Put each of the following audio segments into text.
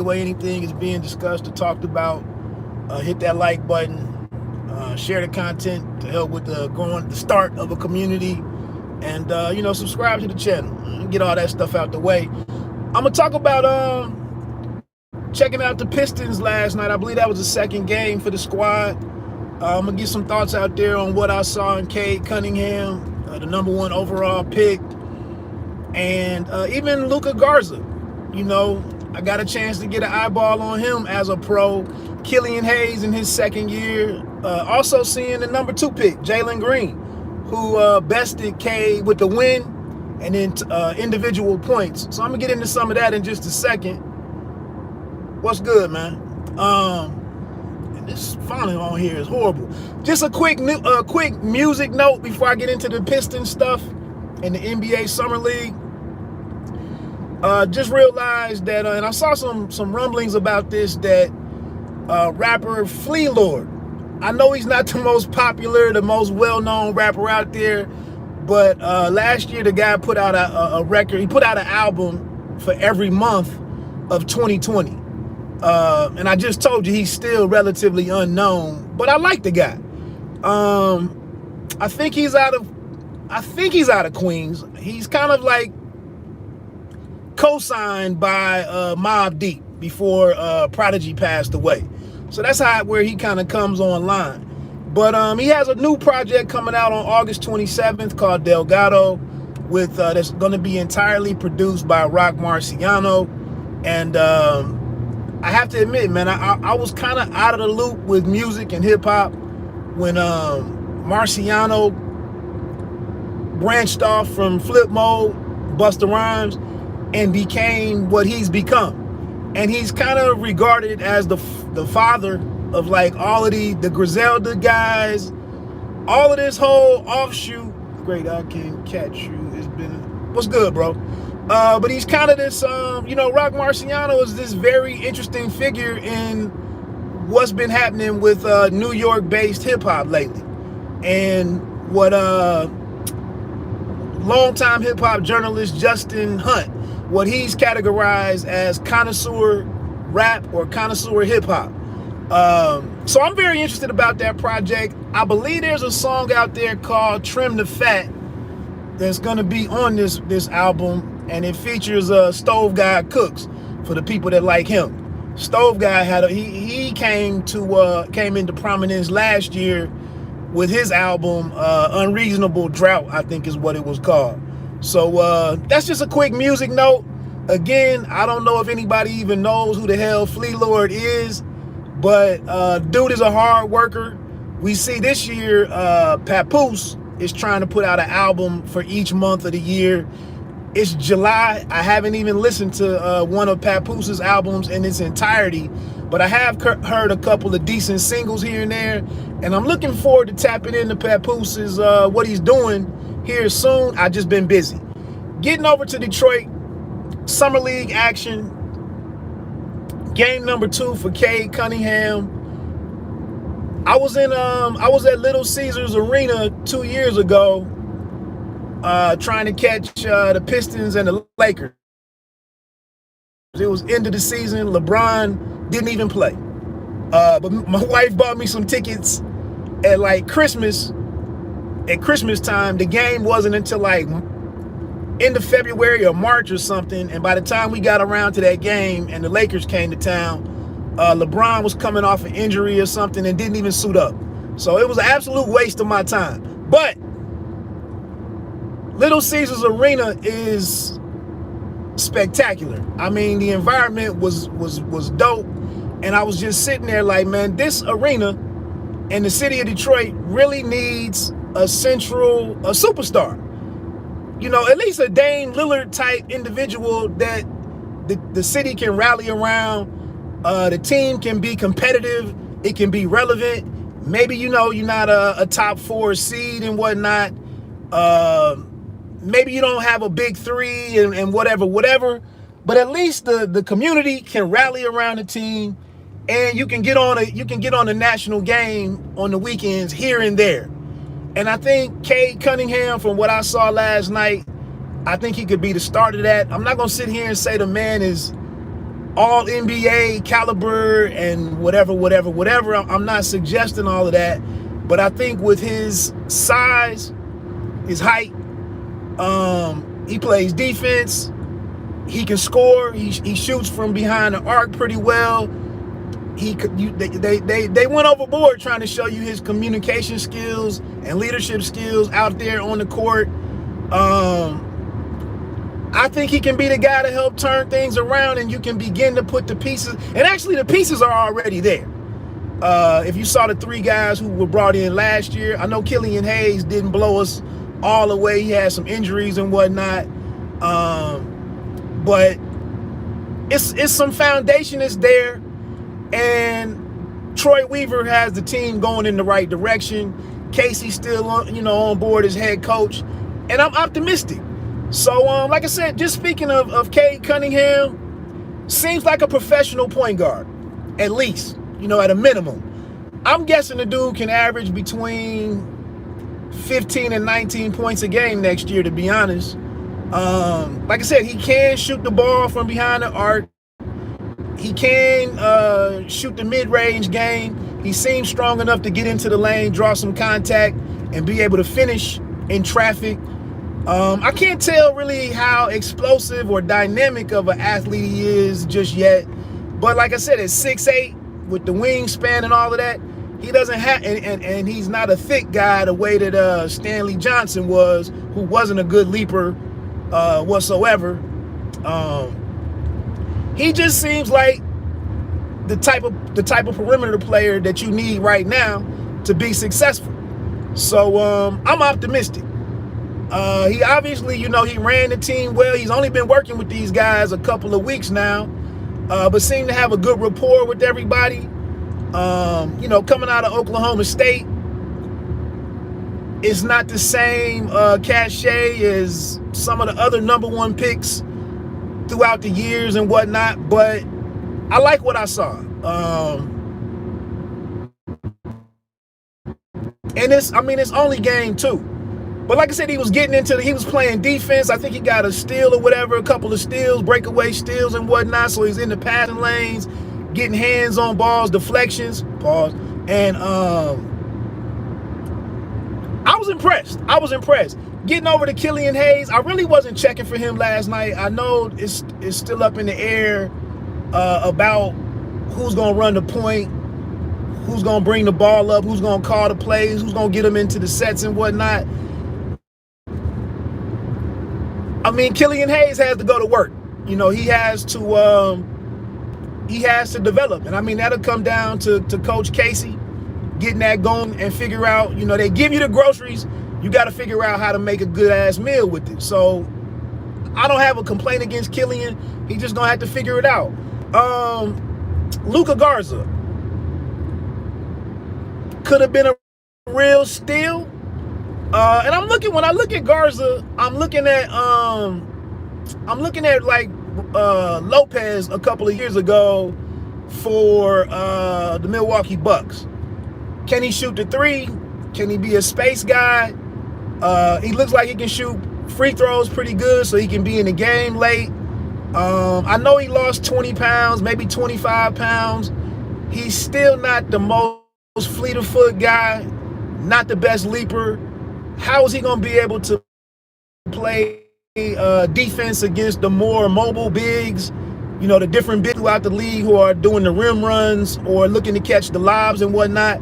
way anything is being discussed or talked about, hit that like button, share the content to help with the start of a community, and subscribe to the channel and get all that stuff out the way. I'm gonna talk about checking out the Pistons last night. I believe that was the second game for the squad. I'm gonna get some thoughts out there on what I saw in Cade Cunningham, the #1 overall pick, and even Luka Garza. I got a chance to get an eyeball on him as a pro. Killian Hayes in his second year. Also seeing the #2 pick, Jalen Green, who bested Cade with the win and then individual points. So I'm going to get into some of that in just a second. What's good, man? And this phone on here is horrible. Just a quick music note before I get into the Pistons stuff and the NBA Summer League. Just realized that, and I saw some rumblings about this, that rapper Flea Lord, I know he's not the most popular, the most well-known rapper out there, but last year the guy put out a record. He put out an album for every month of 2020. And I just told you he's still relatively unknown, but I like the guy. I think he's out of Queens. He's kind of like co-signed by Mobb Deep before Prodigy passed away. So that's where he kind of comes online. But he has a new project coming out on August 27th called Delgado, with that's going to be entirely produced by Rock Marciano. And I have to admit, man, I was kind of out of the loop with music and hip-hop when Marciano branched off from Flip Mode, Busta Rhymes, and became what he's become. And he's kind of regarded as the father of like all of the Griselda guys, all of this whole offshoot. Great, I can catch you. It's been, what's good, bro? But he's kind of this, Rock Marciano is this very interesting figure in what's been happening with New York-based hip-hop lately. And what longtime hip-hop journalist Justin Hunt, what he's categorized as connoisseur rap or connoisseur hip-hop. So I'm very interested about that project. I believe there's a song out there called Trim the Fat that's going to be on this album, and it features Stove Guy Cooks for the people that like him. Stove Guy he came into prominence last year with his album Unreasonable Drought, I think is what it was called. So that's just a quick music note. Again, I don't know if anybody even knows who the hell Flea Lord is, but dude is a hard worker. We see this year Papoose is trying to put out an album for each month of the year. It's July. I haven't even listened to one of Papooses albums in its entirety, but I have heard a couple of decent singles here and there, and I'm looking forward to tapping into Papooses, what he's doing here soon. I've just been busy. Getting over to Detroit, Summer League action. Game #2 for Cade Cunningham. I was at Little Caesars Arena 2 years ago, trying to catch the Pistons and the Lakers. It was end of the season. LeBron didn't even play. But my wife bought me some tickets at like Christmas. At Christmas time, the game wasn't until like end of February or March or something. And by the time we got around to that game and the Lakers came to town, LeBron was coming off an injury or something and didn't even suit up. So it was an absolute waste of my time. But Little Caesars Arena is spectacular. I mean, the environment was dope. And I was just sitting there like, man, this arena in the city of Detroit really needs a superstar. At least a Dame Lillard type individual that the city can rally around. The team can be competitive. It can be relevant. Maybe, you're not a top 4 seed and whatnot. Maybe you don't have a big 3 and whatever. But at least the community can rally around the team, and you can get on a national game on the weekends here and there. And I think Cade Cunningham, from what I saw last night, I think he could be the start of that. I'm not going to sit here and say the man is all NBA caliber and whatever. I'm not suggesting all of that, but I think with his size, his height, he plays defense. He can score. He shoots from behind the arc pretty well. They went overboard trying to show you his communication skills and leadership skills out there on the court. I think he can be the guy to help turn things around, and you can begin to put the pieces. And actually, the pieces are already there. If you saw the 3 guys who were brought in last year, I know Killian Hayes didn't blow us all the way. He had some injuries and whatnot. But it's some foundation is there, and Troy Weaver has the team going in the right direction. Casey's still on board as head coach, and I'm optimistic. So like I said, just speaking of Cade Cunningham, seems like a professional point guard, at least, at a minimum. I'm guessing the dude can average between 15 and 19 points a game next year, to be honest. Like I said, he can shoot the ball from behind the arc. He can shoot the mid-range game. He seems strong enough to get into the lane, draw some contact, and be able to finish in traffic. I can't tell really how explosive or dynamic of an athlete he is just yet. But like I said, at 6'8", with the wingspan and all of that, he doesn't have, and he's not a thick guy the way that Stanley Johnson was, who wasn't a good leaper whatsoever. He just seems like the type of perimeter player that you need right now to be successful. So I'm optimistic. He obviously, he ran the team well. He's only been working with these guys a couple of weeks now, but seemed to have a good rapport with everybody. Coming out of Oklahoma State, it's not the same cachet as some of the other number 1 picks throughout the years and whatnot, but I like what I saw. And it's only game 2. But like I said, he was playing defense. I think he got a steal or whatever, a couple of steals, breakaway steals and whatnot. So he's in the passing lanes, getting hands on balls, deflections, and I was impressed. Getting over to Killian Hayes, I really wasn't checking for him last night. I know it's still up in the air about who's going to run the point, who's going to bring the ball up, who's going to call the plays, who's going to get them into the sets and whatnot. Killian Hayes has to go to work. He has to develop. And that'll come down to Coach Casey getting that going and figure out, they give you the groceries. You got to figure out how to make a good ass meal with it. So I don't have a complaint against Killian. He's just going to have to figure it out. Luka Garza could have been a real steal. And when I look at Garza, I'm looking at like Lopez a couple of years ago for the Milwaukee Bucks. Can he shoot the 3? Can he be a space guy? He looks like he can shoot free throws pretty good, so he can be in the game late. I know he lost 20 pounds, maybe 25 pounds. He's still not the most fleet of foot guy, not the best leaper. How is he going to be able to play defense against the more mobile bigs, the different bigs throughout the league who are doing the rim runs or looking to catch the lobs and whatnot?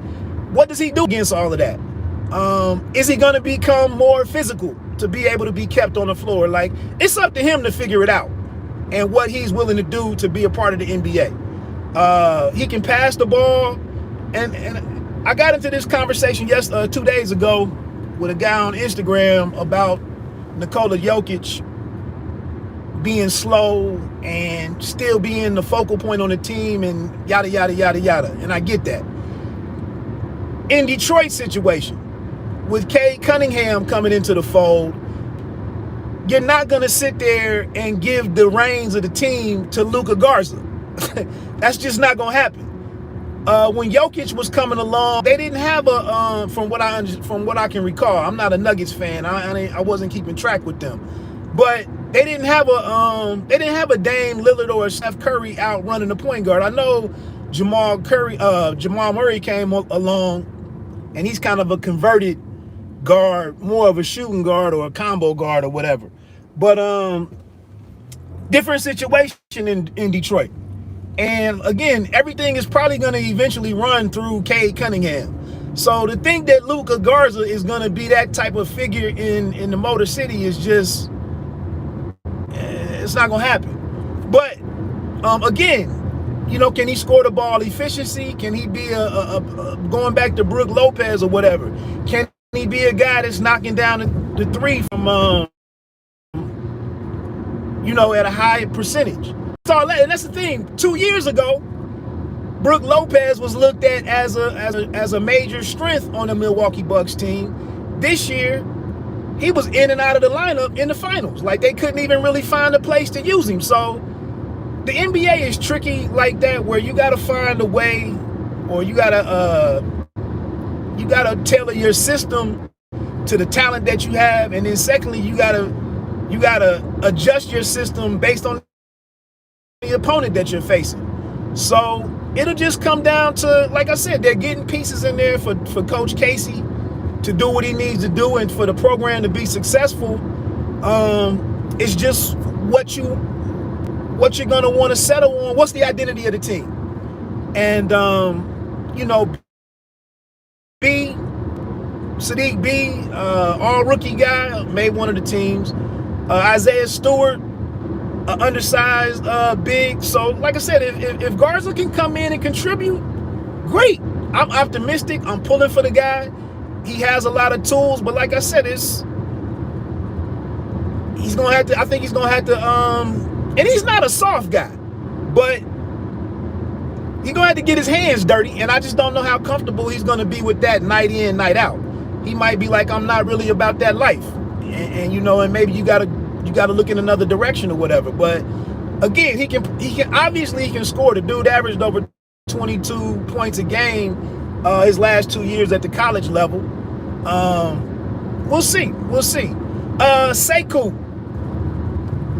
What does he do against all of that? Is he going to become more physical to be able to be kept on the floor? Like, it's up to him to figure it out and what he's willing to do to be a part of the NBA. He can pass the ball, and I got into this conversation 2 days ago with a guy on Instagram about Nikola Jokic being slow and still being the focal point on the team and yada, yada, yada, yada. And I get that. In Detroit's situation, with Cade Cunningham coming into the fold, you're not going to sit there and give the reins of the team to Luka Garza. That's just not going to happen. When Jokic was coming along, they didn't have from what I can recall. I'm not a Nuggets fan. I wasn't keeping track with them, but they didn't have a Dame Lillard or a Steph Curry out running the point guard. I know Jamal Murray came along, and he's kind of a converted guard, more of a shooting guard or a combo guard or whatever. But different situation in Detroit. And again, everything is probably going to eventually run through Cade Cunningham. So to think that Luka Garza is going to be that type of figure in the Motor City is just, it's not going to happen. But again, you know, can he score the ball efficiency? Can he be going back to Brook Lopez or whatever? Can he be a guy that's knocking down the three from, you know, at a high percentage? So, and that's the thing. 2 years ago, Brook Lopez was looked at as a major strength on the Milwaukee Bucks team. This year, he was in and out of the lineup in the finals. Like, they couldn't even really find a place to use him. So the NBA is tricky like that, where you got to find a way, or you got to tailor your system to the talent that you have, and then secondly, you got to adjust your system based on the opponent that you're facing. So it'll just come down to, like I said, they're getting pieces in there for Coach Casey to do what he needs to do and for the program to be successful. It's just what you're gonna want to settle on. What's the identity of the team? And you know, Sadiq B, all rookie guy, made one of the teams. Isaiah Stewart, undersized big. So like I said, if Garza can come in and contribute, great. I'm optimistic. I'm pulling for the guy. He has a lot of tools, but like I said, I think he's gonna have to and he's not a soft guy, but he's gonna have to get his hands dirty, and I just don't know how comfortable he's gonna be with that night in, night out. He might be like, I'm not really about that life, and you know, and maybe you gotta look in another direction or whatever. But again, he can obviously score. The dude averaged over 22 points a game his last 2 years at the college level. We'll see. Sekou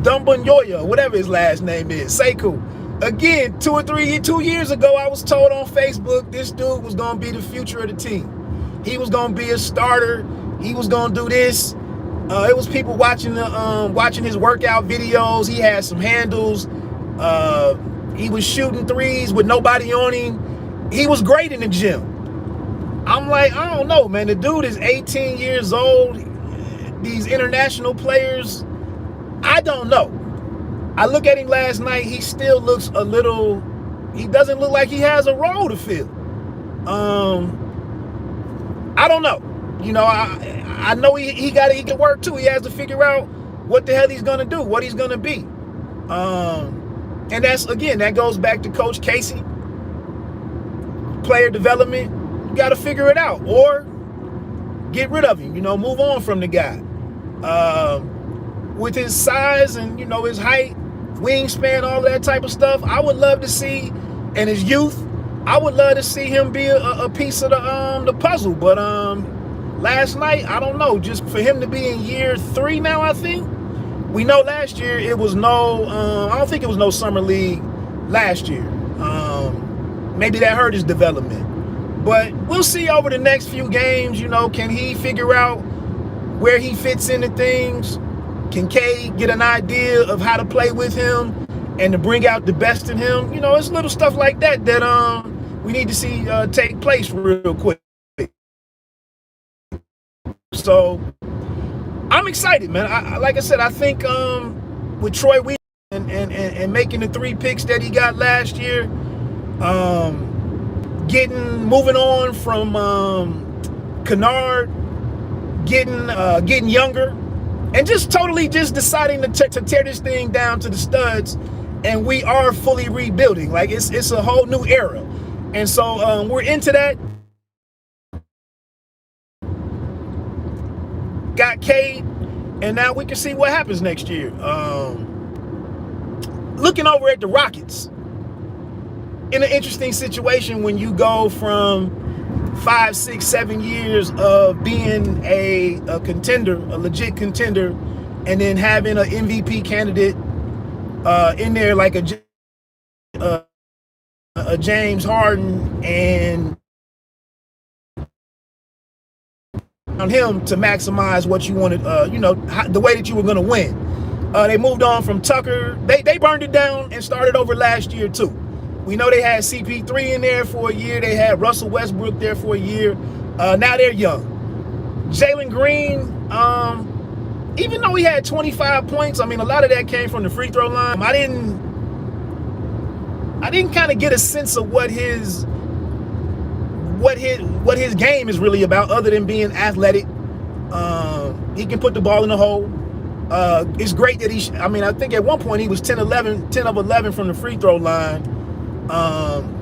Doumbouya, whatever his last name is, Sekou. Again, 2 years ago, I was told on Facebook this dude was gonna be the future of the team. He was gonna be a starter. He was gonna do this. It was people watching his workout videos. He had some handles. He was shooting threes with nobody on him. He was great in the gym. I'm like, I don't know, man. The dude is 18 years old. These international players, I don't know. I look at him last night. He still looks a little. He doesn't look like he has a role to fill. I don't know. You know, I know he can work too. He has to figure out what the hell he's gonna do, what he's gonna be. And that goes back to Coach Casey. Player development, you got to figure it out or get rid of him. You know, move on from the guy. With his size and, you know, his height, wingspan, all that type of stuff, I would love to see, and his youth, I would love to see him be a piece of the puzzle. But last night, I don't know, just for him to be in year 3 now, I think. We know last year it was I don't think it was no summer league last year. Maybe that hurt his development. But we'll see over the next few games, you know, can he figure out where he fits into things? Can Cade get an idea of how to play with him and to bring out the best in him? You know, it's little stuff like that we need to see take place real quick. So I'm excited, man. Like I said, I think with Troy Weaver and making the 3 picks that he got last year, moving on from Kennard, getting younger, and just totally just deciding to tear this thing down to the studs, and we are fully rebuilding. Like it's a whole new era, and so we're into that. Got Cade, and now we can see what happens next year. Looking over at the Rockets, in an interesting situation when you go from 5, 6, 7 years of being a contender, a legit contender, and then having an MVP candidate in there like a James Harden and on him to maximize what you wanted, the way that you were going to win. They moved on from Tucker. They burned it down and started over last year too. We know they had CP3 in there for a year. They had Russell Westbrook there for a year. Now they're young. Jalen Green, even though he had 25 points, I mean, a lot of that came from the free throw line. I didn't kind of get a sense of what his game is really about, other than being athletic. He can put the ball in the hole. It's great that I think at one point he was 10 of 11 from the free throw line.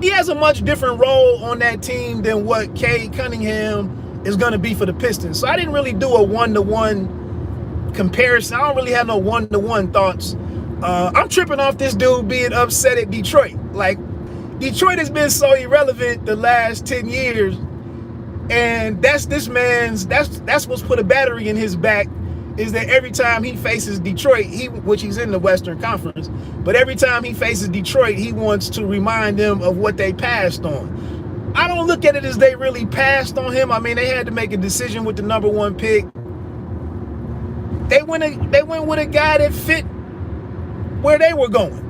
He has a much different role on that team than what Cade Cunningham is going to be for the Pistons. So I didn't really do a one-to-one comparison. I don't really have no one-to-one thoughts. I'm tripping off this dude being upset at Detroit. Like, Detroit has been so irrelevant the last 10 years, and that's what's put a battery in his back, is that every time he faces Detroit, which he's in the Western Conference, but every time he faces Detroit, he wants to remind them of what they passed on. I don't look at it as they really passed on him. I mean, they had to make a decision with the #1 pick. They went with a guy that fit where they were going.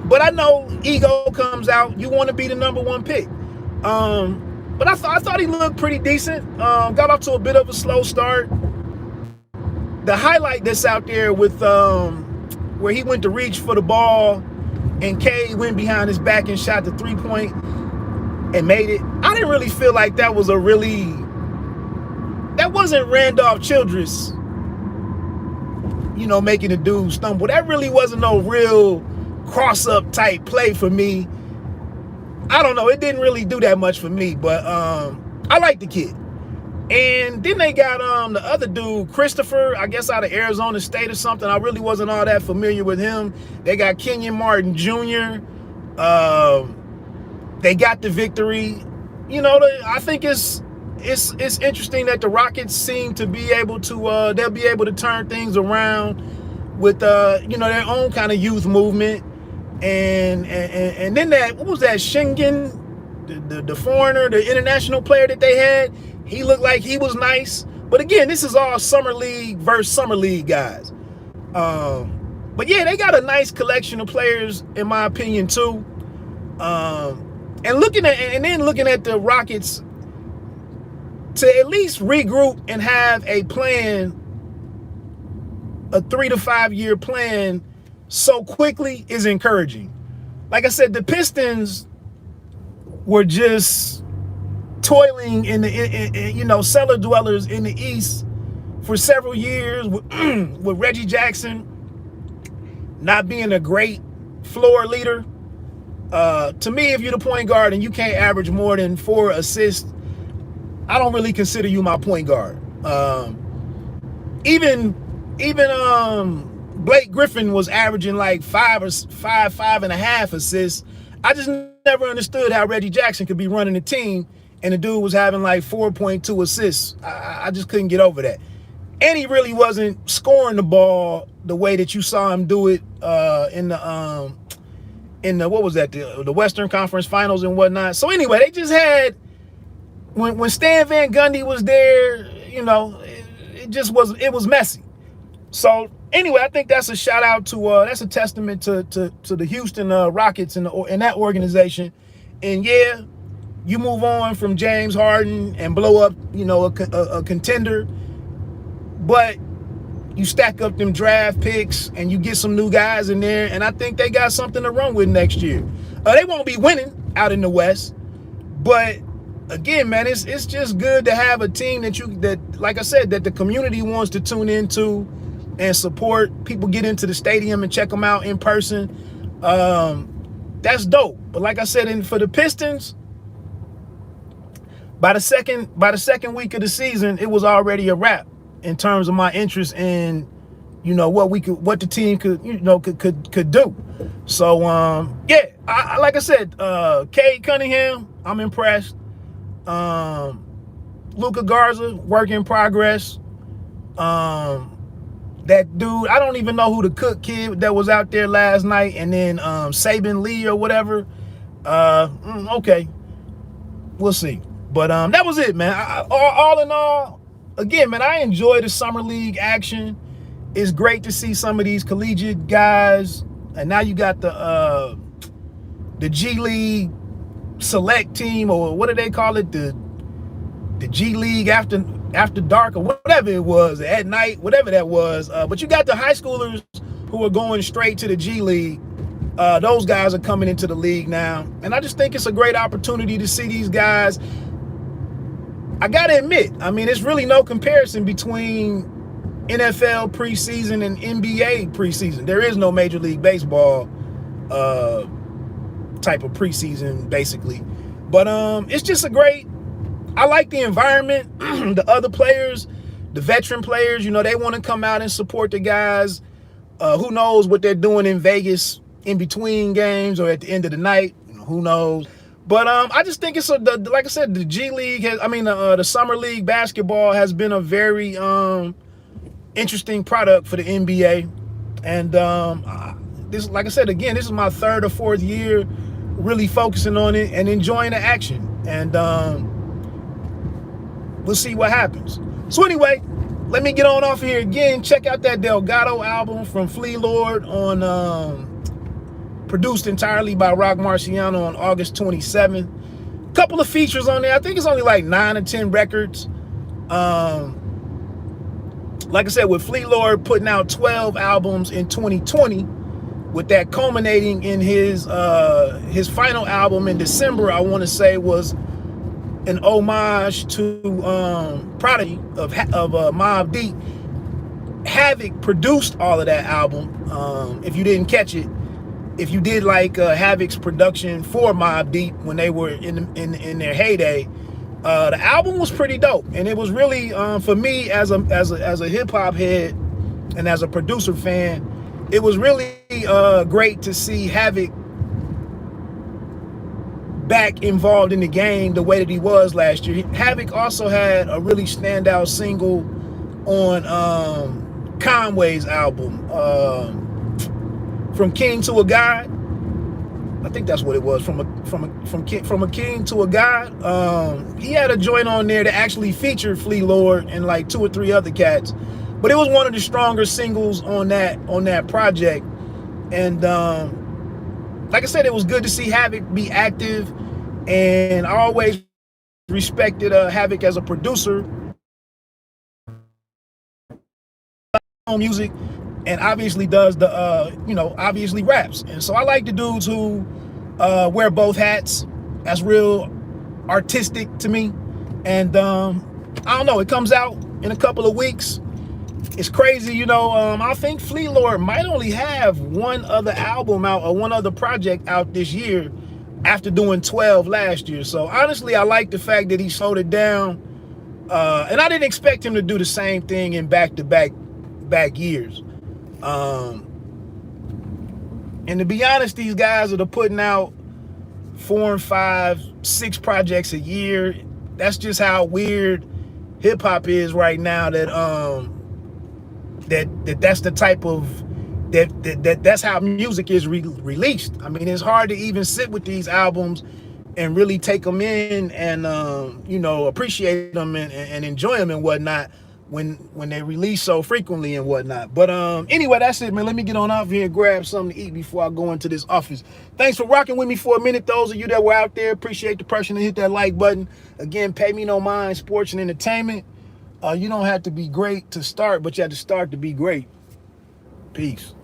But I know ego comes out. You want to be the #1 pick. But I thought he looked pretty decent. Got off to a bit of a slow start. The highlight that's out there with where he went to reach for the ball and Cade went behind his back and shot the 3-point and made it. I didn't really feel like that wasn't Randolph Childress, making the dude stumble. That really wasn't no real cross-up type play for me. I don't know. It didn't really do that much for me, but I like the kid. And then they got the other dude, Christopher, I guess out of Arizona State or something. I really wasn't all that familiar with him. They got Kenyon Martin Jr. They got the victory. I think it's interesting that the Rockets seem to be able to they'll be able to turn things around with their own kind of youth movement. And then what was that, Schengen, the foreigner, the international player that they had? He looked like he was nice. But again, this is all summer league versus summer league guys. But yeah, they got a nice collection of players, in my opinion, too. And looking at the Rockets to at least regroup and have a plan, a 3 to 5 year plan, so quickly is encouraging. Like I said, the Pistons were just toiling in the cellar dwellers in the East for several years with Reggie Jackson not being a great floor leader. To me, if you're the point guard and you can't average more than 4 assists, I don't really consider you my point guard. Even Blake Griffin was averaging like 5.5 assists. I just never understood how Reggie Jackson could be running the team and the dude was having like 4.2 assists. I just couldn't get over that. And he really wasn't scoring the ball the way that you saw him do it in the what was that, the Western Conference Finals and whatnot. So anyway, they just had, when Stan Van Gundy was there, it was messy. So anyway, I think that's a shout out to that's a testament to the Houston Rockets and that organization. And yeah, you move on from James Harden and blow up, a contender, but you stack up them draft picks and you get some new guys in there, and I think they got something to run with next year. They won't be winning out in the West, but again, man, it's just good to have a team that like I said, that the community wants to tune into and support. People get into the stadium and check them out in person. That's dope. But like I said, for the Pistons, by the second week of the season, it was already a wrap in terms of my interest in, what the team could do. So yeah, I like I said, Cade Cunningham, I'm impressed. Luka Garza, work in progress. that dude, I don't even know who the Cook kid that was out there last night, and then Saban Lee or whatever. Okay, we'll see. But that was it, man. All in all, again, man, I enjoy the summer league action. It's great to see some of these collegiate guys, and now you got the G League select team, or what do they call it, the G League after dark, or whatever it was, at night, whatever that was. But you got the high schoolers who are going straight to the G League. Those guys are coming into the league now, and I just think it's a great opportunity to see these guys. I gotta admit, I mean, it's really no comparison between NFL preseason and NBA preseason. There is no Major League Baseball type of preseason, basically. But it's just I like the environment. The other players, the veteran players, you know, they want to come out and support the guys. Who knows what they're doing in Vegas in between games or at the end of the night? You know, who knows? But I just think it's like I said, the G League the summer league basketball has been a very interesting product for the NBA. And this, like I said, again, this is my 3rd or 4th year really focusing on it and enjoying the action. And we'll see what happens. So anyway, let me get on off here again. Check out that Delgado album from Flea Lord on produced entirely by Rock Marciano on August 27th. Couple of features on there. I think it's only like 9 or 10 records. Like I said, with Flea Lord putting out 12 albums in 2020, with that culminating in his final album in December, I want to say was an homage to Prodigy of Mobb Deep. Havoc produced all of that album. If you didn't catch it, if you did like Havoc's production for Mobb Deep when they were in their heyday, the album was pretty dope, and it was really for me as a hip hop head and as a producer fan, it was really great to see Havoc back involved in the game the way that he was last year. Havoc also had a really standout single on Conway's album, From King to a God. I think that's what it was. From a king to a god. He had a joint on there that actually featured Flea Lord and like 2 or 3 other cats, but it was one of the stronger singles on that project. And like I said, it was good to see Havoc be active, and I always respected Havoc as a producer on music, and obviously does the obviously raps. And so I like the dudes who wear both hats. That's real artistic to me. And I don't know, it comes out in a couple of weeks. It's crazy, I think Flea Lord might only have one other album out or one other project out this year after doing 12 last year. So honestly, I like the fact that he slowed it down. And I didn't expect him to do the same thing in back years. And to be honest, these guys that are putting out 4 and 5, 6 projects a year, that's just how weird hip hop is right now. That's the type of that's how music is released. I mean, it's hard to even sit with these albums and really take them in and appreciate them and enjoy them and whatnot when they release so frequently and whatnot. But anyway, that's it, man. Let me get on off here and grab something to eat before I go into this office. Thanks for rocking with me for a minute. Those of you that were out there, appreciate the person to hit that like button. Again, pay me no mind, sports and entertainment. You don't have to be great to start, but you have to start to be great. Peace.